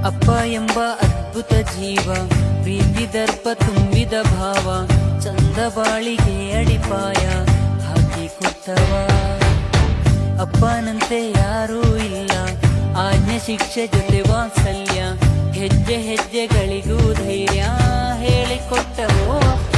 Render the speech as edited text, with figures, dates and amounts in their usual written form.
ಅಪ್ಪ ಎಂಬ ಅದ್ಭುತ ಜೀವ, ಪ್ರೀತಿ ದರ್ಪ ತುಂಬಿದ ಭಾವ, ಚಂದ ಬಾಳಿಗೆ ಅಡಿಪಾಯ ಹಾಕಿಕೊಟ್ಟವ. ಅಪ್ಪನಂತೆ ಯಾರೂ ಇಲ್ಲ, ಆಜ್ಞೆ ಶಿಕ್ಷೆ ಜೊತೆ ವಾತ್ಸಲ್ಯ, ಹೆಜ್ಜೆ ಹೆಜ್ಜೆಗಳಿಗೂ ಧೈರ್ಯ ಹೇಳಿಕೊಟ್ಟವೋ ಅಪ್ಪ.